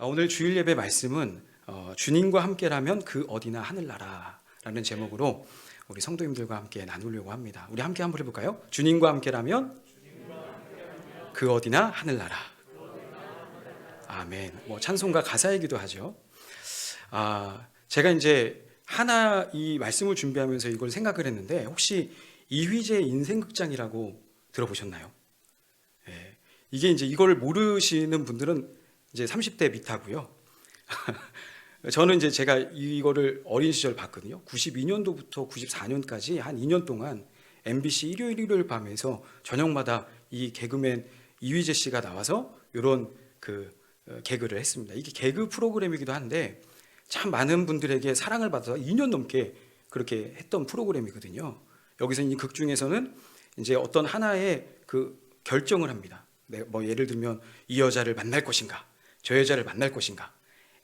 오늘 주일 예배 말씀은 주님과 함께라면 그 어디나 하늘나라라는 제목으로 우리 성도님들과 함께 나누려고 합니다. 우리 함께 한번 해볼까요? 주님과 함께라면 그 어디나 하늘나라. 아멘. 찬송가 가사이기도 하죠. 제가 이제 하나 이 말씀을 준비하면서 이걸 생각을 했는데, 혹시 이휘재 인생극장이라고 들어보셨나요? 예, 이게 이제 이걸 모르시는 분들은 이제 30대 미타고요. 저는 이제 제가 이거를 어린 시절 봤거든요. 92년도부터 94년까지 한 2년 동안 MBC 일요일 밤에서 저녁마다 이 개그맨 이휘재 씨가 나와서 이런 개그를 했습니다. 이게 개그 프로그램이기도 한데 참 많은 분들에게 사랑을 받아서 2년 넘게 그렇게 했던 프로그램이거든요. 여기서 이 극 중에서는 이제 어떤 하나의 결정을 합니다. 예를 들면 이 여자를 만날 것인가, 저 여자를 만날 것인가,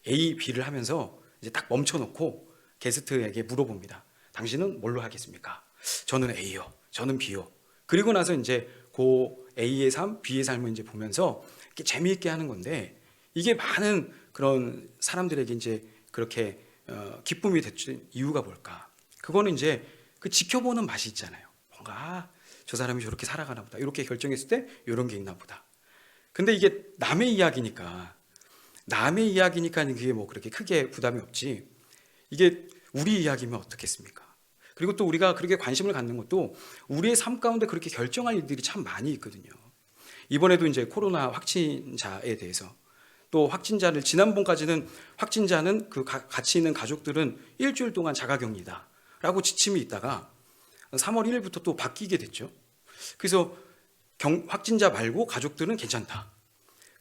A, B를 하면서 이제 딱 멈춰놓고 게스트에게 물어봅니다. 당신은 뭘로 하겠습니까? 저는 A요, 저는 B요. 그리고 나서 이제 A의 삶, B의 삶을 이제 보면서 이렇게 재미있게 하는 건데, 이게 많은 그런 사람들에게 이제 그렇게 기쁨이 됐던 이유가 뭘까? 그거는 이제 지켜보는 맛이 있잖아요. 뭔가 저 사람이 저렇게 살아가나 보다, 이렇게 결정했을 때 이런 게 있나 보다. 근데 이게 남의 이야기니까 그게 그렇게 크게 부담이 없지, 이게 우리 이야기면 어떻겠습니까? 그리고 또 우리가 그렇게 관심을 갖는 것도 우리의 삶 가운데 그렇게 결정할 일들이 참 많이 있거든요. 이번에도 이제 코로나 확진자에 대해서, 또 확진자를 지난번까지는 확진자는 같이 있는 가족들은 일주일 동안 자가격리다 라고 지침이 있다가 3월 1일부터 또 바뀌게 됐죠. 그래서 확진자 말고 가족들은 괜찮다.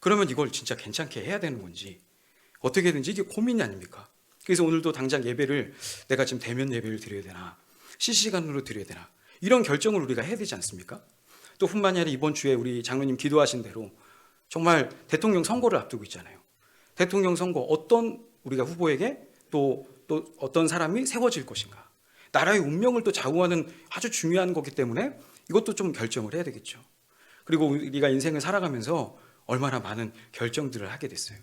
그러면 이걸 진짜 괜찮게 해야 되는 건지 어떻게든지 이게 고민이 아닙니까? 그래서 오늘도 당장 예배를 내가 지금 대면 예배를 드려야 되나, 실시간으로 드려야 되나, 이런 결정을 우리가 해야 되지 않습니까? 또 뿐만이 아니라 이번 주에 우리 장로님 기도하신 대로 정말 대통령 선거를 앞두고 있잖아요. 대통령 선거, 어떤 우리가 후보에게 또 어떤 사람이 세워질 것인가, 나라의 운명을 또 좌우하는 아주 중요한 거기 때문에 이것도 좀 결정을 해야 되겠죠. 그리고 우리가 인생을 살아가면서 얼마나 많은 결정들을 하게 됐어요.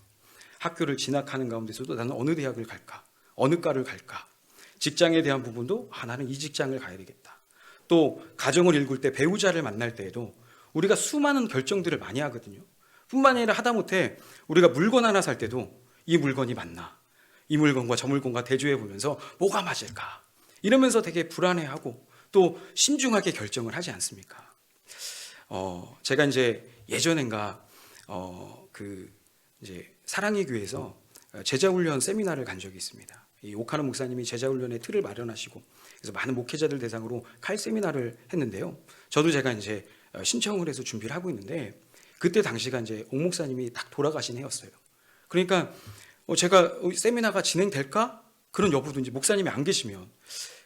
학교를 진학하는 가운데서도 나는 어느 대학을 갈까, 어느 과를 갈까, 직장에 대한 부분도 나는 이 직장을 가야 되겠다. 또 가정을 일굴 때, 배우자를 만날 때에도 우리가 수많은 결정들을 많이 하거든요. 뿐만 아니라 하다못해 우리가 물건 하나 살 때도 이 물건이 맞나, 이 물건과 저 물건과 대조해 보면서 뭐가 맞을까, 이러면서 되게 불안해하고 또 신중하게 결정을 하지 않습니까? 제가 이제 예전엔가 이제 사랑의 교회에서 제자훈련 세미나를 간 적이 있습니다. 이 오카노 목사님이 제자훈련의 틀을 마련하시고, 그래서 많은 목회자들 대상으로 칼 세미나를 했는데요. 제가 이제 신청을 해서 준비를 하고 있는데, 그때 당시가 이제 옥 목사님이 딱 돌아가신 해였어요. 그러니까 제가 세미나가 진행될까? 그런 여부도 이제 목사님이 안 계시면.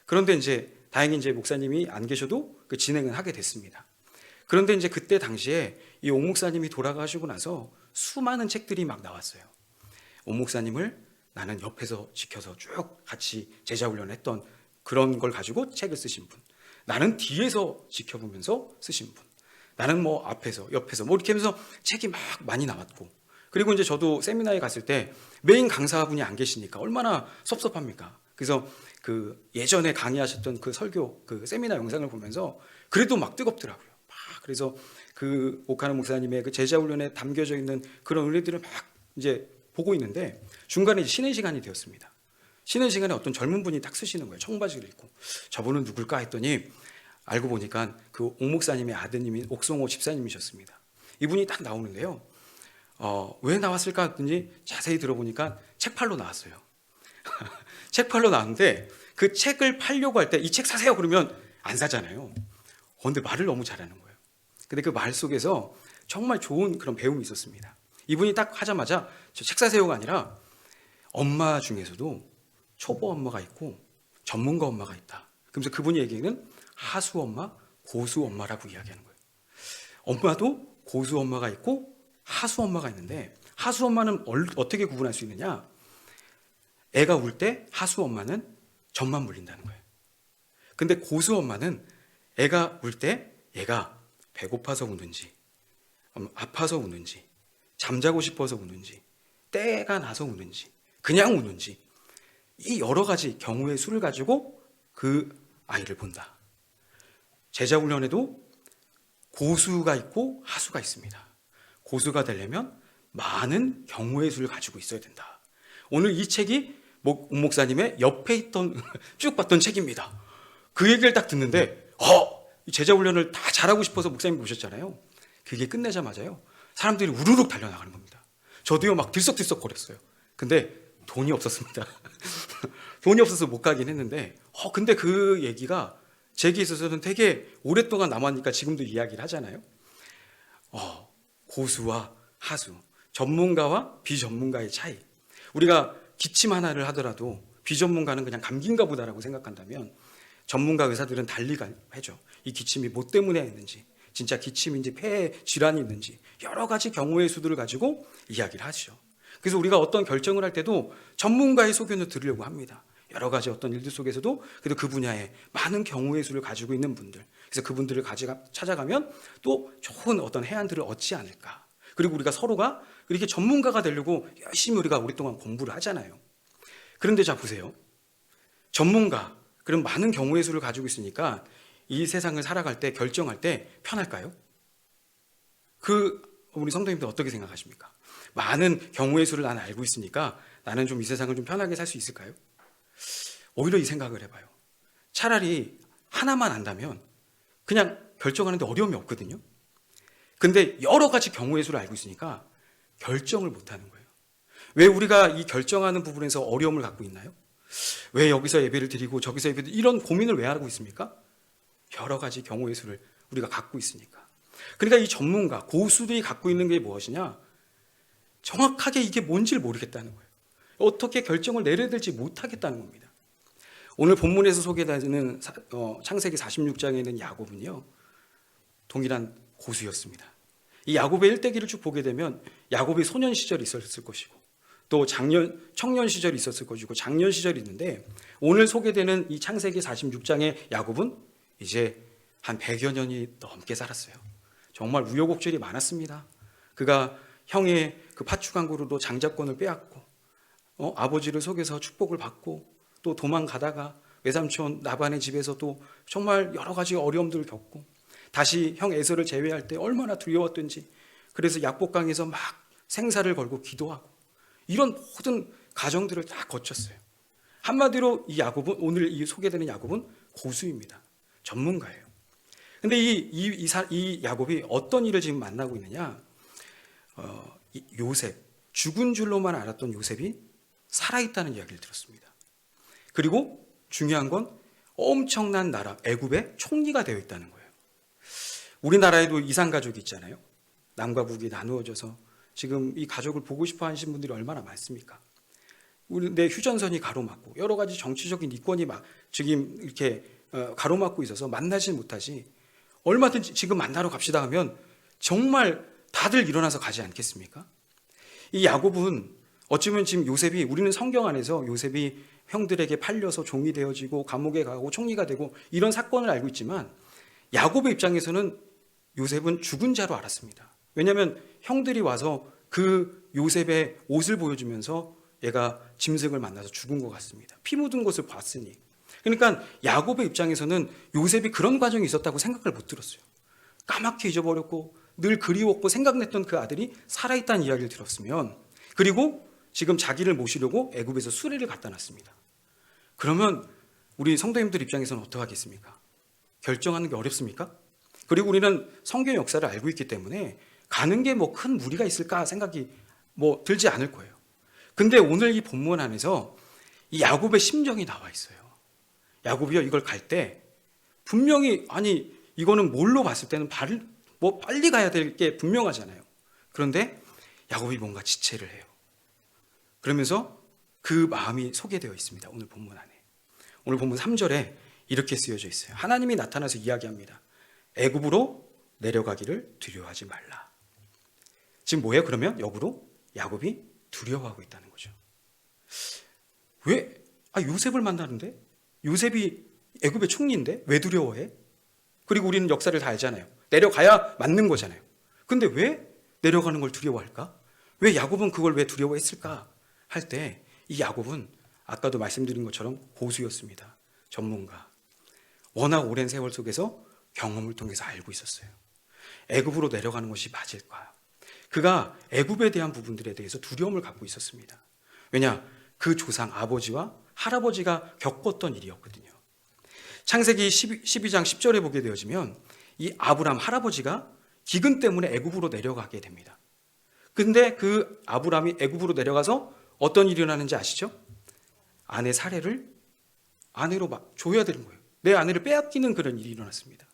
그런데 이제 다행히 이제 목사님이 안 계셔도 진행을 하게 됐습니다. 그런데 이제 그때 당시에 이 옥 목사님이 돌아가시고 나서 수많은 책들이 막 나왔어요. 옥 목사님을 나는 옆에서 지켜서 쭉 같이 제자훈련을 했던 그런 걸 가지고 책을 쓰신 분, 나는 뒤에서 지켜보면서 쓰신 분, 나는 앞에서, 옆에서 이렇게 하면서 책이 막 많이 나왔고, 그리고 이제 저도 세미나에 갔을 때 메인 강사분이 안 계시니까 얼마나 섭섭합니까? 그래서 예전에 강의하셨던 설교, 세미나 영상을 보면서 그래도 막 뜨겁더라고요. 그래서 오카노 목사님의 제자훈련에 담겨져 있는 그런 은혜들을 막 이제 보고 있는데, 중간에 이제 쉬는 시간이 되었습니다. 쉬는 시간에 어떤 젊은 분이 딱 쓰시는 거예요. 청바지를 입고. 저분은 누굴까 했더니 알고 보니까 옥 목사님의 아드님인 옥성호 집사님이셨습니다. 이분이 딱 나오는데요. 왜 나왔을까 했더니 자세히 들어보니까 책 팔러 나왔어요. 책 팔러 나왔는데 그 책을 팔려고 할 때 이 책 사세요 그러면 안 사잖아요. 근데 말을 너무 잘하는 거예요. 근데 그 말 속에서 정말 좋은 그런 배움이 있었습니다. 이분이 딱 하자마자 저 책 사세요가 아니라 엄마 중에서도 초보 엄마가 있고 전문가 엄마가 있다. 그러면서 그분이 얘기는 하수 엄마, 고수 엄마라고 이야기하는 거예요. 엄마도 고수 엄마가 있고 하수 엄마가 있는데, 하수 엄마는 어떻게 구분할 수 있느냐? 애가 울 때 하수 엄마는 젖만 물린다는 거예요. 근데 고수 엄마는 애가 울 때 얘가 배고파서 우는지, 아파서 우는지, 잠자고 싶어서 우는지, 때가 나서 우는지 그냥 우는지 이 여러 가지 경우의 수를 가지고 그 아이를 본다. 제자훈련에도 고수가 있고 하수가 있습니다. 고수가 되려면 많은 경우의 수를 가지고 있어야 된다. 오늘 이 책이 옥 목사님의 옆에 있던 쭉 봤던 책입니다. 그 얘기를 딱 듣는데 이 제자훈련을 다 잘하고 싶어서 목사님 보셨잖아요. 그게 끝내자마자요 사람들이 우르륵 달려나가는 겁니다. 저도요 막 들썩들썩 거렸어요. 근데 돈이 없었습니다. 돈이 없어서 못 가긴 했는데 근데 그 얘기가 제게 있어서는 되게 오랫동안 남았으니까 지금도 이야기를 하잖아요. 고수와 하수, 전문가와 비전문가의 차이. 우리가 기침 하나를 하더라도 비전문가는 그냥 감기인가 보다라고 생각한다면 전문가 의사들은 달리 하죠. 이 기침이 뭐 때문에 했는지, 진짜 기침인지 폐에 질환이 있는지 여러 가지 경우의 수들을 가지고 이야기를 하죠. 그래서 우리가 어떤 결정을 할 때도 전문가의 소견을 들으려고 합니다. 여러 가지 어떤 일들 속에서도 그래도 그 분야에 많은 경우의 수를 가지고 있는 분들, 그래서 그분들을 찾아가면 또 좋은 어떤 해안들을 얻지 않을까. 그리고 우리가 서로가 이렇게 전문가가 되려고 열심히 우리가 오랫동안 공부를 하잖아요. 그런데 자 보세요. 전문가, 그럼 많은 경우의 수를 가지고 있으니까 이 세상을 살아갈 때 결정할 때 편할까요? 우리 성도님들 어떻게 생각하십니까? 많은 경우의 수를 나는 알고 있으니까 나는 좀 이 세상을 좀 편하게 살 수 있을까요? 오히려 이 생각을 해봐요. 차라리 하나만 안다면 그냥 결정하는데 어려움이 없거든요. 근데 여러 가지 경우의 수를 알고 있으니까 결정을 못하는 거예요. 왜 우리가 이 결정하는 부분에서 어려움을 갖고 있나요? 왜 여기서 예배를 드리고 저기서 예배를 드리고 이런 고민을 왜 하고 있습니까? 여러 가지 경우의 수를 우리가 갖고 있으니까. 그러니까 이 전문가, 고수들이 갖고 있는 게 무엇이냐? 정확하게 이게 뭔지를 모르겠다는 거예요. 어떻게 결정을 내려야 될지 못하겠다는 겁니다. 오늘 본문에서 소개되는 창세기 46장에 있는 야곱은요, 동일한 고수였습니다. 이 야곱의 일대기를 쭉 보게 되면 야곱이 소년 시절이 있었을 것이고 또 청년 시절이 있었을 것이고 장년 시절이 있는데 오늘 소개되는 이 창세기 46장의 야곱은 이제 한 100여 년이 넘게 살았어요. 정말 우여곡절이 많았습니다. 그가 형의 그 파추강구로도 장자권을 빼앗고 아버지를 속여서 축복을 받고 또 도망가다가 외삼촌 나반의 집에서 또 정말 여러 가지 어려움들을 겪고 다시 형 에서를 제외할 때 얼마나 두려웠던지 그래서 약복강에서 막 생사를 걸고 기도하고 이런 모든 과정들을 다 거쳤어요. 한마디로 이 야곱은 오늘 이 소개되는 야곱은 고수입니다. 전문가예요. 근데 이 야곱이 어떤 일을 지금 만나고 있느냐? 요셉, 죽은 줄로만 알았던 요셉이 살아있다는 이야기를 들었습니다. 그리고 중요한 건 엄청난 나라 애굽의 총리가 되어 있다는 거예요. 우리나라에도 이산가족이 있잖아요. 남과 북이 나누어져서 지금 이 가족을 보고 싶어 하시는 분들이 얼마나 많습니까? 내 휴전선이 가로막고 여러 가지 정치적인 이권이 지금 이렇게 가로막고 있어서 만나지 못하지 얼마든지 지금 만나러 갑시다 하면 정말 다들 일어나서 가지 않겠습니까? 이 야곱은 어쩌면 지금 요셉이 우리는 성경 안에서 요셉이 형들에게 팔려서 종이 되어지고 감옥에 가고 총리가 되고 이런 사건을 알고 있지만 야곱의 입장에서는 요셉은 죽은 자로 알았습니다. 왜냐하면 형들이 와서 그 요셉의 옷을 보여주면서 얘가 짐승을 만나서 죽은 것 같습니다. 피 묻은 것을 봤으니. 그러니까 야곱의 입장에서는 요셉이 그런 과정이 있었다고 생각을 못 들었어요. 까맣게 잊어버렸고 늘 그리웠고 생각냈던 그 아들이 살아있다는 이야기를 들었으면 그리고 지금 자기를 모시려고 애굽에서 수레를 갖다 놨습니다. 그러면 우리 성도님들 입장에서는 어떻게 하겠습니까? 결정하는 게 어렵습니까? 그리고 우리는 성경 역사를 알고 있기 때문에 가는 게 뭐 큰 무리가 있을까 생각이 들지 않을 거예요. 근데 오늘 이 본문 안에서 이 야곱의 심정이 나와 있어요. 야곱이요 이걸 갈 때 분명히 이거는 뭘로 봤을 때는 빨리 가야 될 게 분명하잖아요. 그런데 야곱이 뭔가 지체를 해요. 그러면서 그 마음이 소개되어 있습니다. 오늘 본문 안에. 오늘 본문 3절에 이렇게 쓰여져 있어요. 하나님이 나타나서 이야기합니다. 애굽으로 내려가기를 두려워하지 말라. 지금 뭐예요? 그러면 역으로 야곱이 두려워하고 있다는 거죠. 왜? 요셉을 만나는데? 요셉이 애굽의 총리인데 왜 두려워해? 그리고 우리는 역사를 다 알잖아요. 내려가야 맞는 거잖아요. 근데 왜 내려가는 걸 두려워할까? 왜 야곱은 그걸 왜 두려워했을까 할 때 이 야곱은 아까도 말씀드린 것처럼 고수였습니다. 전문가. 워낙 오랜 세월 속에서 경험을 통해서 알고 있었어요. 애굽으로 내려가는 것이 맞을까? 그가 애굽에 대한 부분들에 대해서 두려움을 갖고 있었습니다. 왜냐? 그 조상 아버지와 할아버지가 겪었던 일이었거든요. 창세기 12장 10절에 보게 되어지면 이 아브람 할아버지가 기근 때문에 애굽으로 내려가게 됩니다. 근데 그 아브람이 애굽으로 내려가서 어떤 일이 일어나는지 아시죠? 아내 사례를 아내로 막 줘야 되는 거예요. 내 아내를 빼앗기는 그런 일이 일어났습니다.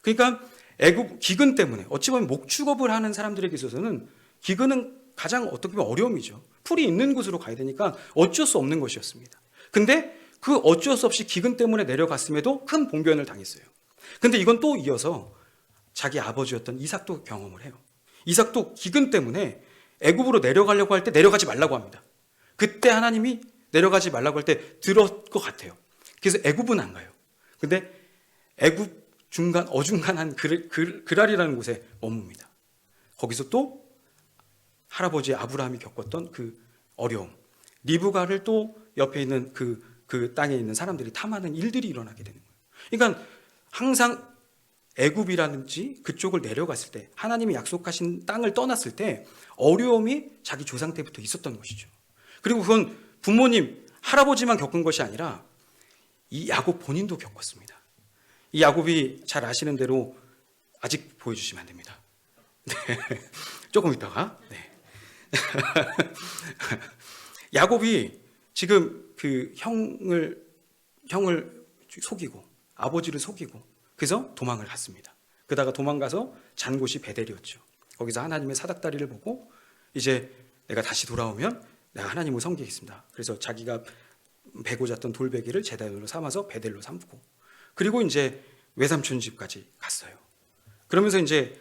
그러니까 애굽 기근 때문에 어찌 보면 목축업을 하는 사람들에게 있어서는 기근은 가장 어떻게 보면 어려움이죠. 풀이 있는 곳으로 가야 되니까 어쩔 수 없는 것이었습니다. 근데 그 어쩔 수 없이 기근 때문에 내려갔음에도 큰 봉변을 당했어요. 근데 이건 또 이어서 자기 아버지였던 이삭도 경험을 해요. 이삭도 기근 때문에 애굽으로 내려가려고 할 때 내려가지 말라고 합니다. 그때 하나님이 내려가지 말라고 할 때 들을 것 같아요. 그래서 애굽은 안 가요. 근데 애굽 중간 어중간한 그랄이라는 곳에 머뭅니다. 거기서 또 할아버지 아브라함이 겪었던 그 어려움, 리브가를 또 옆에 있는 그 땅에 있는 사람들이 탐하는 일들이 일어나게 되는 거예요. 그러니까 항상 애굽이라든지 그쪽을 내려갔을 때 하나님이 약속하신 땅을 떠났을 때 어려움이 자기 조상 때부터 있었던 것이죠. 그리고 그건 부모님, 할아버지만 겪은 것이 아니라 이 야곱 본인도 겪었습니다. 이 야곱이 잘 아시는 대로 아직 보여주시면 안 됩니다. 네. 조금 있다가. 네. 야곱이 지금 그 형을 속이고 아버지를 속이고 그래서 도망을 갔습니다. 그러다가 도망가서 잔 곳이 베델이었죠. 거기서 하나님의 사닥다리를 보고 이제 내가 다시 돌아오면 내가 하나님을 섬기겠습니다. 그래서 자기가 베고 잤던 돌베개를 제단으로 삼아서 베델로 삼고 그리고 이제 외삼촌 집까지 갔어요. 그러면서 이제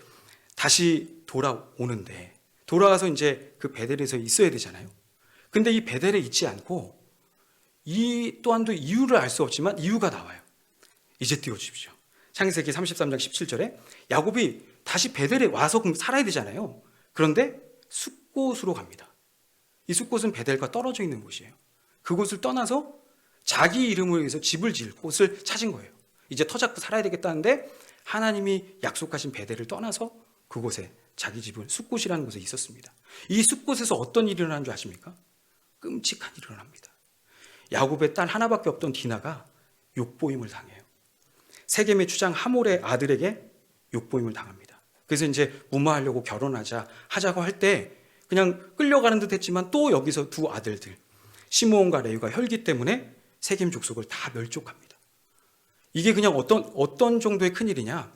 다시 돌아오는데 돌아와서 이제 그 베델에서 있어야 되잖아요. 근데 이 베델에 있지 않고 이 또한도 이유를 알 수 없지만 이유가 나와요. 이제 띄워주십시오. 창세기 33장 17절에 야곱이 다시 베델에 와서 살아야 되잖아요. 그런데 숫곳으로 갑니다. 이 숫곳은 베델과 떨어져 있는 곳이에요. 그곳을 떠나서 자기 이름으로 해서 집을 지을 곳을 찾은 거예요. 이제 터 잡고 살아야 되겠다는데 하나님이 약속하신 베델을 떠나서 그곳에 자기 집을 숫곳이라는 곳에 있었습니다. 이 숫곳에서 어떤 일이 일어나는 줄 아십니까? 끔찍한 일이 일어납니다. 야곱의 딸 하나밖에 없던 디나가 욕보임을 당해요. 세겜의 추장 하몰의 아들에게 욕보임을 당합니다. 그래서 이제 무마하려고 하자고 할 때 그냥 끌려가는 듯 했지만 또 여기서 두 아들들 시므온과 레위가 혈기 때문에 세겜 족속을 다 멸족합니다. 이게 그냥 어떤 정도의 큰일이냐?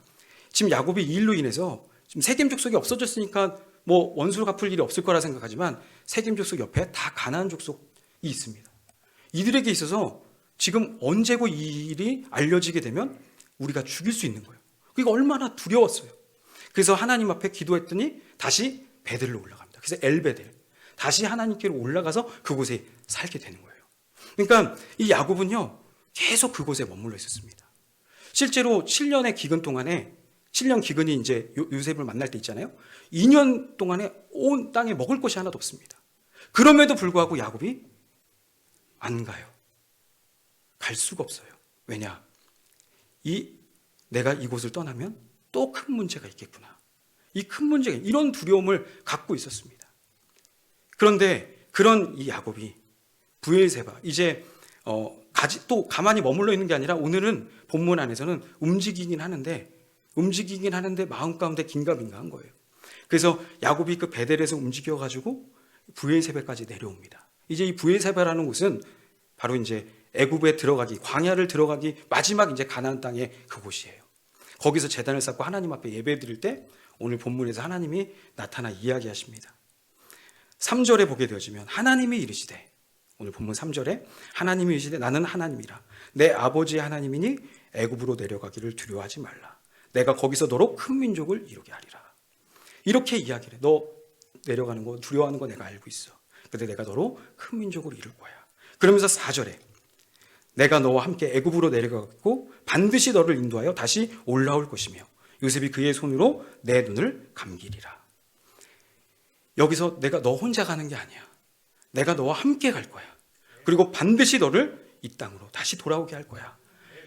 지금 야곱이 이 일로 인해서 지금 세겜 족속이 없어졌으니까 뭐 원수를 갚을 일이 없을 거라 생각하지만 세겜 족속 옆에 다 가나안 족속이 있습니다. 이들에게 있어서 지금 언제고 이 일이 알려지게 되면 우리가 죽일 수 있는 거예요. 그러니까 얼마나 두려웠어요. 그래서 하나님 앞에 기도했더니 다시 베델로 올라갑니다. 그래서 엘베델 다시 하나님께로 올라가서 그곳에 살게 되는 거예요. 그러니까 이 야곱은요 계속 그곳에 머물러 있었습니다. 실제로 7년의 기근 동안에 7년 기근이 이제 요셉을 만날 때 있잖아요. 2년 동안에 온 땅에 먹을 것이 하나도 없습니다. 그럼에도 불구하고 야곱이 안 가요. 갈 수가 없어요. 왜냐? 내가 이곳을 떠나면 또 큰 문제가 있겠구나. 이 큰 문제가 이런 두려움을 갖고 있었습니다. 그런데 그런 이 야곱이 브엘세바 이제 또 가만히 머물러 있는 게 아니라 오늘은 본문 안에서는 움직이긴 하는데 마음 가운데 긴가민가한 거예요. 그래서 야곱이 그 베델에서 움직여가지고 브엘세바까지 내려옵니다. 이제 이 브엘세바라는 곳은 바로 이제 애굽에 들어가기, 광야를 들어가기 마지막 이제 가나안 땅의 그곳이에요. 거기서 제단을 쌓고 하나님 앞에 예배드릴 때 오늘 본문에서 하나님이 나타나 이야기하십니다. 3절에 보게 되어지면 하나님이 이르시되, 오늘 본문 3절에 하나님이 이르시되 나는 하나님이라 내 아버지의 하나님이니 애굽으로 내려가기를 두려워하지 말라. 내가 거기서 너로 큰 민족을 이루게 하리라. 이렇게 이야기를 해. 너 내려가는 거 두려워하는 거 내가 알고 있어. 근데 내가 너로 큰 민족을 이룰 거야. 그러면서 4절에 내가 너와 함께 애굽으로 내려가고 반드시 너를 인도하여 다시 올라올 것이며 요셉이 그의 손으로 내 눈을 감기리라. 여기서 내가 너 혼자 가는 게 아니야. 내가 너와 함께 갈 거야. 그리고 반드시 너를 이 땅으로 다시 돌아오게 할 거야.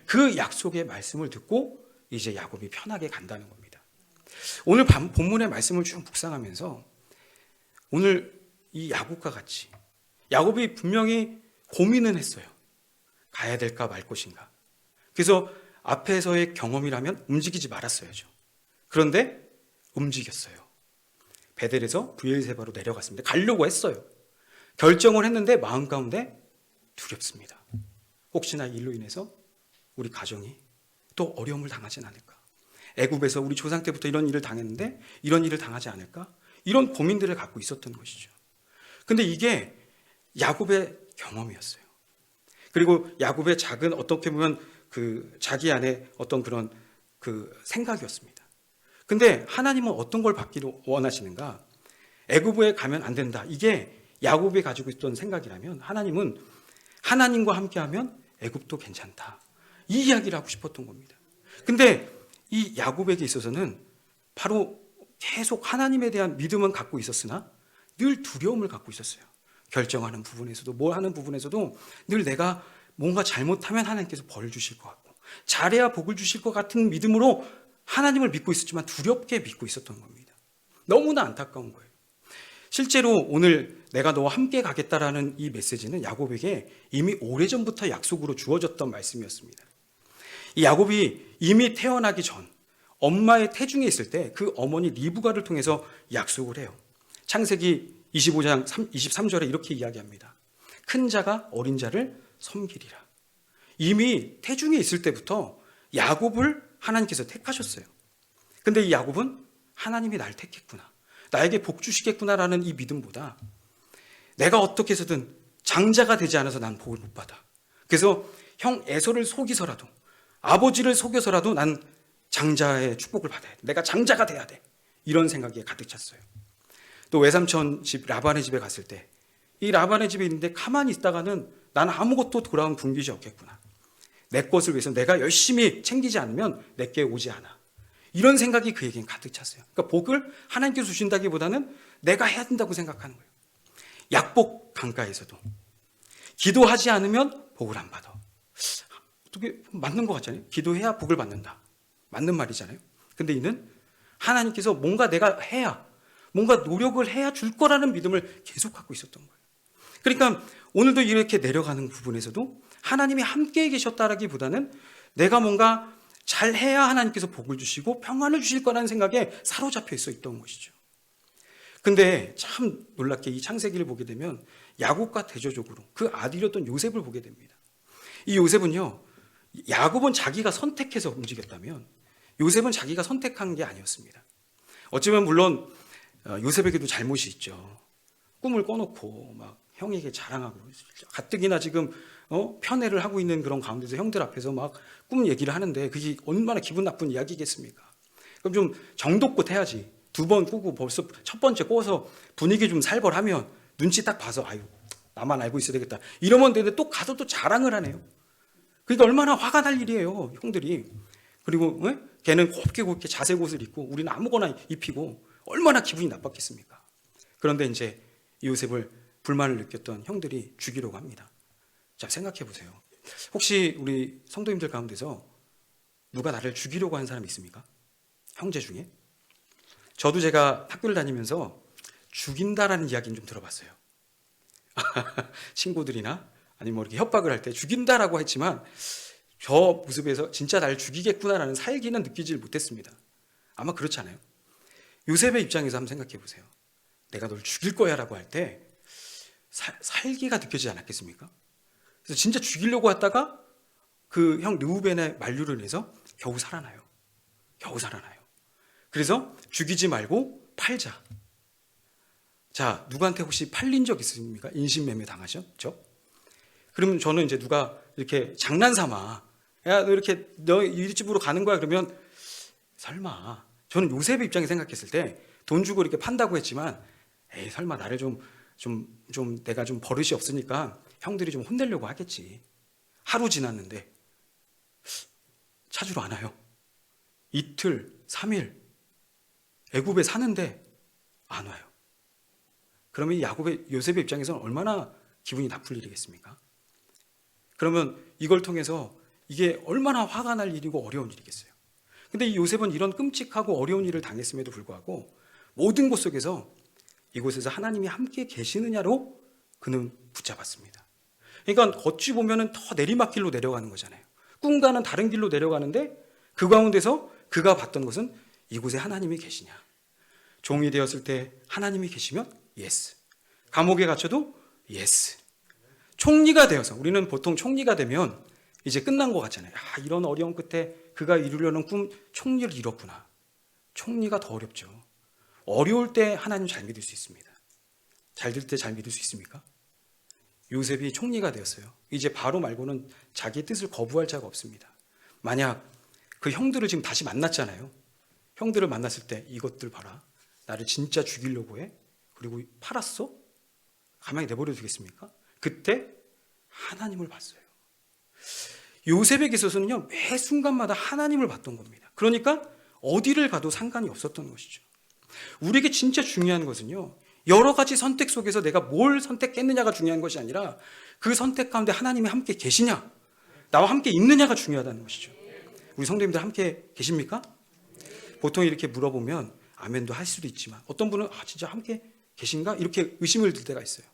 그 약속의 말씀을 듣고 이제 야곱이 편하게 간다는 겁니다. 오늘 본문의 말씀을 쭉 묵상하면서 오늘 이 야곱과 같이 야곱이 분명히 고민은 했어요. 가야 될까 말 것인가. 그래서 앞에서의 경험이라면 움직이지 말았어야죠. 그런데 움직였어요. 베델에서 브엘세바로 내려갔습니다. 가려고 했어요. 결정을 했는데 마음 가운데 두렵습니다. 혹시나 일로 인해서 우리 가정이 또 어려움을 당하진 않을까? 애굽에서 우리 조상 때부터 이런 일을 당했는데 이런 일을 당하지 않을까? 이런 고민들을 갖고 있었던 것이죠. 근데 이게 야곱의 경험이었어요. 그리고 야곱의 작은 어떻게 보면 그 자기 안에 어떤 그런 그 생각이었습니다. 근데 하나님은 어떤 걸 받기를 원하시는가? 애굽에 가면 안 된다. 이게 야곱이 가지고 있던 생각이라면 하나님은 하나님과 함께하면 애굽도 괜찮다. 이 이야기를 하고 싶었던 겁니다. 근데 이 야곱에게 있어서는 바로 계속 하나님에 대한 믿음은 갖고 있었으나 늘 두려움을 갖고 있었어요. 결정하는 부분에서도 뭘 하는 부분에서도 늘 내가 뭔가 잘못하면 하나님께서 벌을 주실 것 같고 잘해야 복을 주실 것 같은 믿음으로 하나님을 믿고 있었지만 두렵게 믿고 있었던 겁니다. 너무나 안타까운 거예요. 실제로 오늘 내가 너와 함께 가겠다라는 이 메시지는 야곱에게 이미 오래전부터 약속으로 주어졌던 말씀이었습니다. 이 야곱이 이미 태어나기 전 엄마의 태중에 있을 때 그 어머니 리브가를 통해서 약속을 해요. 창세기 25장 23절에 이렇게 이야기합니다. 큰 자가 어린 자를 섬기리라. 이미 태중에 있을 때부터 야곱을 하나님께서 택하셨어요. 근데 이 야곱은 하나님이 날 택했구나. 나에게 복 주시겠구나라는 이 믿음보다 내가 어떻게 해서든 장자가 되지 않아서 난 복을 못 받아. 그래서 형 에서를 속이서라도 아버지를 속여서라도 난 장자의 축복을 받아야 돼. 내가 장자가 돼야 돼. 이런 생각이 가득 찼어요. 또 외삼촌 집 라반의 집에 갔을 때 이 라반의 집에 있는데 가만히 있다가는 난 아무것도 돌아온 분깃이 없겠구나. 내 것을 위해서 내가 열심히 챙기지 않으면 내게 오지 않아. 이런 생각이 그에겐 가득 찼어요. 그러니까 복을 하나님께서 주신다기보다는 내가 해야 된다고 생각하는 거예요. 약복 강가에서도 기도하지 않으면 복을 안 받아. 어떻게 맞는 것 같잖아요. 기도해야 복을 받는다. 맞는 말이잖아요. 근데 이는 하나님께서 뭔가 내가 해야, 뭔가 노력을 해야 줄 거라는 믿음을 계속 갖고 있었던 거예요. 그러니까 오늘도 이렇게 내려가는 부분에서도 하나님이 함께 계셨다라기보다는 내가 뭔가 잘해야 하나님께서 복을 주시고 평안을 주실 거라는 생각에 사로잡혀 있던 것이죠. 근데 참 놀랍게 이 창세기를 보게 되면 야곱과 대조적으로 그 아들이었던 요셉을 보게 됩니다. 이 요셉은요, 야곱은 자기가 선택해서 움직였다면 요셉은 자기가 선택한 게 아니었습니다. 어쩌면 물론 요셉에게도 잘못이 있죠. 꿈을 꿔놓고 막 형에게 자랑하고 가뜩이나 지금 편애를 하고 있는 그런 가운데서 형들 앞에서 막 꿈 얘기를 하는데 그게 얼마나 기분 나쁜 이야기겠습니까? 그럼 좀 정도껏 해야지. 2번 꾸고 벌써 첫 번째 꿔서 분위기 좀 살벌하면 눈치 딱 봐서 아유 나만 알고 있어야 되겠다 이러면 되는데 또 가서 또 자랑을 하네요. 그러니까 얼마나 화가 날 일이에요, 형들이. 그리고 걔는 곱게 자색 옷을 입고 우리는 아무거나 입히고 얼마나 기분이 나빴겠습니까? 그런데 이제 요셉을 불만을 느꼈던 형들이 죽이려고 합니다. 자, 생각해 보세요. 혹시 우리 성도님들 가운데서 누가 나를 죽이려고 한 사람이 있습니까? 형제 중에? 저도 제가 학교를 다니면서 죽인다라는 이야기는 좀 들어봤어요. 친구들이나 아니면 뭐 이렇게 협박을 할 때 죽인다라고 했지만 저 모습에서 진짜 나를 죽이겠구나라는 살기는 느끼질 못했습니다. 아마 그렇잖아요. 요셉의 입장에서 한번 생각해 보세요. 내가 널 죽일 거야 라고 할 때 살기가 느껴지지 않았겠습니까? 그래서 진짜 죽이려고 했다가 그 형 르우벤의 만류를 인해서 겨우 살아나요. 그래서 죽이지 말고 팔자. 자, 누구한테 혹시 팔린 적 있습니까? 인신매매 당하셨죠? 그러면 저는 이제 누가 이렇게 장난삼아 야, 너 이렇게 너 이 집으로 가는 거야 그러면 설마. 저는 요셉의 입장에 생각했을 때 돈 주고 이렇게 판다고 했지만 에이 설마 나를 좀 내가 좀 버릇이 없으니까 형들이 좀 혼내려고 하겠지. 하루 지났는데 찾으러 안 와요. 이틀, 3일 애굽에 사는데 안 와요. 그러면 이 요셉의 입장에서는 얼마나 기분이 나쁠 일이겠습니까? 그러면 이걸 통해서 이게 얼마나 화가 날 일이고 어려운 일이겠어요. 근데 이 요셉은 이런 끔찍하고 어려운 일을 당했음에도 불구하고 모든 곳 속에서 이곳에서 하나님이 함께 계시느냐로 그는 붙잡았습니다. 그러니까 어찌 보면은 더 내리막길로 내려가는 거잖아요. 꿈과는 다른 길로 내려가는데 그 가운데서 그가 봤던 것은 이곳에 하나님이 계시냐. 종이 되었을 때 하나님이 계시면 예스. 감옥에 갇혀도 예스. 총리가 되어서 우리는 보통 총리가 되면 이제 끝난 것 같잖아요. 이런 어려운 끝에 그가 이루려는 꿈 총리를 이뤘구나. 총리가 더 어렵죠. 어려울 때 하나님 잘 믿을 수 있습니다. 잘 될 때 잘 믿을 수 있습니까? 요셉이 총리가 되었어요. 이제 바로 말고는 자기의 뜻을 거부할 자가 없습니다. 만약 그 형들을 지금 다시 만났잖아요. 형들을 만났을 때 이것들 봐라. 나를 진짜 죽이려고 해? 그리고 팔았어? 가만히 내버려 두겠습니까? 그때 하나님을 봤어요. 요셉에게 있어서는요, 매 순간마다 하나님을 봤던 겁니다. 그러니까 어디를 가도 상관이 없었던 것이죠. 우리에게 진짜 중요한 것은요, 여러 가지 선택 속에서 내가 뭘 선택했느냐가 중요한 것이 아니라 그 선택 가운데 하나님이 함께 계시냐, 나와 함께 있느냐가 중요하다는 것이죠. 우리 성도님들 함께 계십니까? 보통 이렇게 물어보면 아멘도 할 수도 있지만 어떤 분은 진짜 함께 계신가? 이렇게 의심을 들 때가 있어요.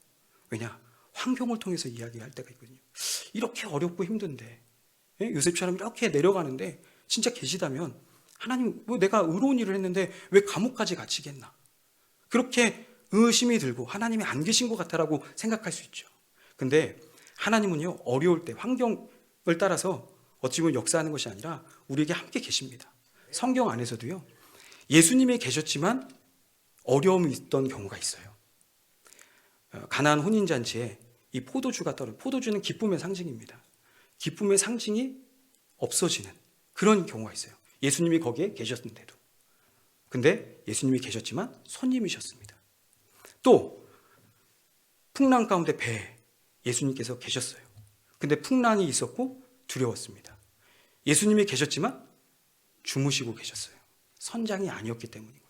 왜냐? 환경을 통해서 이야기할 때가 있거든요. 이렇게 어렵고 힘든데 요셉처럼 이렇게 내려가는데 진짜 계시다면 하나님, 내가 의로운 일을 했는데 왜 감옥까지 갇히겠나? 그렇게 의심이 들고 하나님이 안 계신 것 같다라고 생각할 수 있죠. 근데 하나님은요, 어려울 때 환경을 따라서 어찌 보면 역사하는 것이 아니라 우리에게 함께 계십니다. 성경 안에서도요, 예수님이 계셨지만 어려움이 있던 경우가 있어요. 가나안 혼인잔치에 이 포도주가 떨어져, 포도주는 기쁨의 상징입니다. 기쁨의 상징이 없어지는 그런 경우가 있어요. 예수님이 거기에 계셨는데도. 근데 예수님이 계셨지만 손님이셨습니다. 또 풍랑 가운데 배에 예수님께서 계셨어요. 근데 풍랑이 있었고 두려웠습니다. 예수님이 계셨지만 주무시고 계셨어요. 선장이 아니었기 때문인 거예요.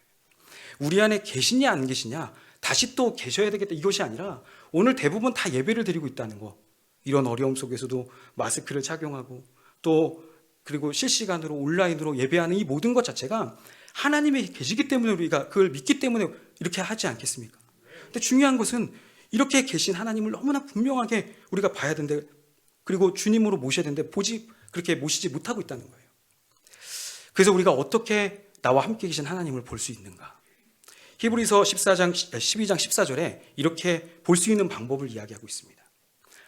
우리 안에 계시냐 안 계시냐, 다시 또 계셔야 되겠다, 이것이 아니라 오늘 대부분 다 예배를 드리고 있다는 거. 이런 어려움 속에서도 마스크를 착용하고 또 그리고 실시간으로 온라인으로 예배하는 이 모든 것 자체가 하나님이 계시기 때문에 우리가 그걸 믿기 때문에 이렇게 하지 않겠습니까? 근데 중요한 것은 이렇게 계신 하나님을 너무나 분명하게 우리가 봐야 되는데, 그리고 주님으로 모셔야 되는데 그렇게 모시지 못하고 있다는 거예요. 그래서 우리가 어떻게 나와 함께 계신 하나님을 볼 수 있는가? 히브리서 12장 14절에 이렇게 볼 수 있는 방법을 이야기하고 있습니다.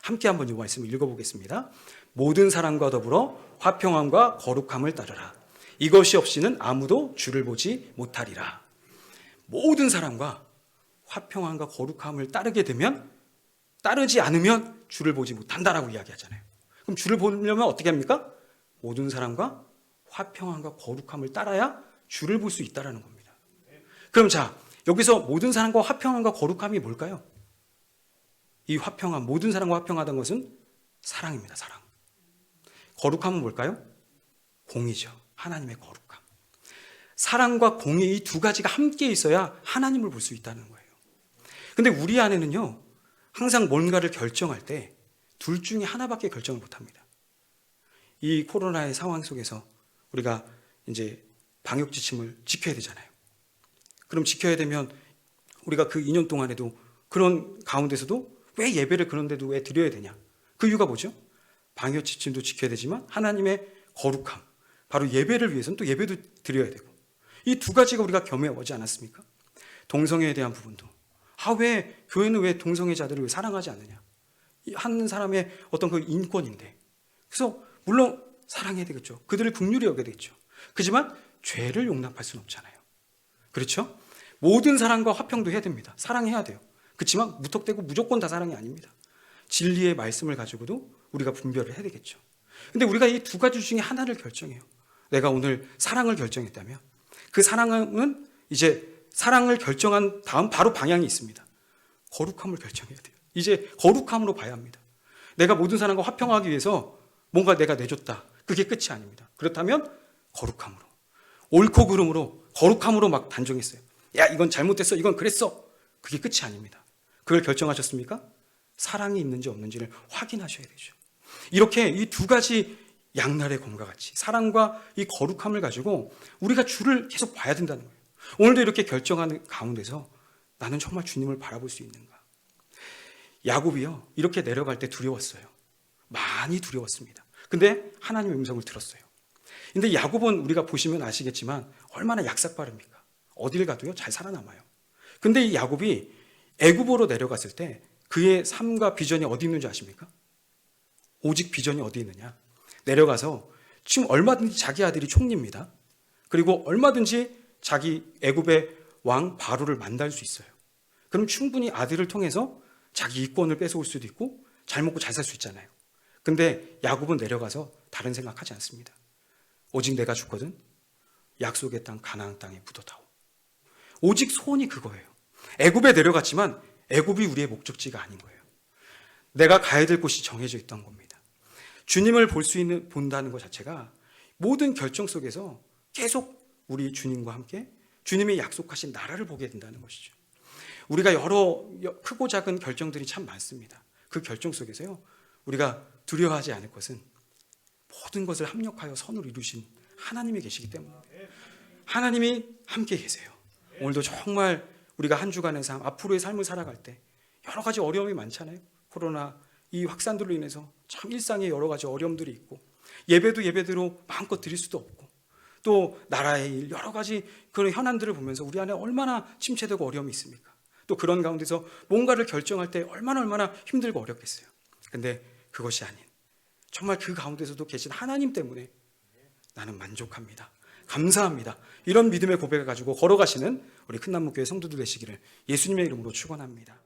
함께 한번 이 말씀을 읽어보겠습니다. 모든 사람과 더불어 화평함과 거룩함을 따르라. 이것이 없이는 아무도 주를 보지 못하리라. 모든 사람과 화평함과 거룩함을 따르지 않으면 주를 보지 못한다라고 이야기하잖아요. 그럼 주를 보려면 어떻게 합니까? 모든 사람과 화평함과 거룩함을 따라야 주를 볼 수 있다라는 겁니다. 그럼 자, 여기서 모든 사람과 화평함과 거룩함이 뭘까요? 이 화평함, 모든 사람과 화평하다는 것은 사랑입니다. 사랑. 거룩함은 뭘까요? 공의죠. 하나님의 거룩함. 사랑과 공의, 이 두 가지가 함께 있어야 하나님을 볼 수 있다는 거예요. 근데 우리 안에는요, 항상 뭔가를 결정할 때 둘 중에 하나밖에 결정을 못합니다. 이 코로나의 상황 속에서 우리가 이제 방역 지침을 지켜야 되잖아요. 그럼 지켜야 되면 우리가 그 2년 동안에도 그런 가운데서도 왜 예배를 그런데도 왜 드려야 되냐? 그 이유가 뭐죠? 방역 지침도 지켜야 되지만 하나님의 거룩함, 바로 예배를 위해서는 또 예배도 드려야 되고, 이 두 가지가 우리가 겸해오지 않았습니까? 동성애에 대한 부분도, 왜 교회는 왜 동성애자들을 왜 사랑하지 않느냐? 한 사람의 어떤 그 인권인데, 그래서 물론 사랑해야 되겠죠. 그들을 긍휼히 여겨야 되겠죠. 그렇지만 죄를 용납할 수는 없잖아요. 그렇죠? 모든 사람과 화평도 해야 됩니다. 사랑해야 돼요. 그렇지만 무턱대고 무조건 다 사랑이 아닙니다. 진리의 말씀을 가지고도 우리가 분별을 해야 되겠죠. 근데 우리가 이 두 가지 중에 하나를 결정해요. 내가 오늘 사랑을 결정했다면 그 사랑은 이제 사랑을 결정한 다음 바로 방향이 있습니다. 거룩함을 결정해야 돼요. 이제 거룩함으로 봐야 합니다. 내가 모든 사람과 화평하기 위해서 뭔가 내가 내줬다. 그게 끝이 아닙니다. 그렇다면 거룩함으로, 옳고 그름으로, 거룩함으로 막 단정했어요. 야, 이건 잘못됐어, 이건 그랬어. 그게 끝이 아닙니다. 그걸 결정하셨습니까? 사랑이 있는지 없는지를 확인하셔야 되죠. 이렇게 이 두 가지 양날의 검과 같이 사랑과 이 거룩함을 가지고 우리가 주를 계속 봐야 된다는 거예요. 오늘도 이렇게 결정하는 가운데서 나는 정말 주님을 바라볼 수 있는가? 야곱이요, 이렇게 내려갈 때 두려웠어요. 많이 두려웠습니다. 근데 하나님의 음성을 들었어요. 근데 야곱은 우리가 보시면 아시겠지만 얼마나 약삭빠릅니까? 어딜 가도요 잘 살아남아요. 근데 이 야곱이 애굽으로 내려갔을 때 그의 삶과 비전이 어디 있는지 아십니까? 오직 비전이 어디 있느냐? 내려가서 지금 얼마든지 자기 아들이 총리입니다. 그리고 얼마든지 자기 애굽의 왕 바로를 만날 수 있어요. 그럼 충분히 아들을 통해서 자기 이권을 뺏어올 수도 있고 잘 먹고 잘 살 수 있잖아요. 근데 야곱은 내려가서 다른 생각하지 않습니다. 오직 내가 죽거든 약속의 땅 가나안 땅에 묻어다오. 오직 소원이 그거예요. 애굽에 내려갔지만 애굽이 우리의 목적지가 아닌 거예요. 내가 가야 될 곳이 정해져 있던 겁니다. 주님을 본다는 것 자체가 모든 결정 속에서 계속 우리 주님과 함께 주님의 약속하신 나라를 보게 된다는 것이죠. 우리가 여러 크고 작은 결정들이 참 많습니다. 그 결정 속에서요, 우리가 두려워하지 않을 것은 모든 것을 합력하여 선을 이루신 하나님이 계시기 때문입니다. 하나님이 함께 계세요. 오늘도 정말 우리가 한 주간의 삶, 앞으로의 삶을 살아갈 때 여러 가지 어려움이 많잖아요. 코로나 이 확산들로 인해서 참 일상에 여러 가지 어려움들이 있고 예배도 예배대로 마음껏 드릴 수도 없고 또 나라의 일 여러 가지 그런 현안들을 보면서 우리 안에 얼마나 침체되고 어려움이 있습니까? 또 그런 가운데서 뭔가를 결정할 때 얼마나 힘들고 어렵겠어요. 근데 그것이 아닌 정말 그 가운데서도 계신 하나님 때문에 나는 만족합니다. 감사합니다. 이런 믿음의 고백을 가지고 걸어가시는 우리 큰나무교회 성도들 되시기를 예수님의 이름으로 축원합니다.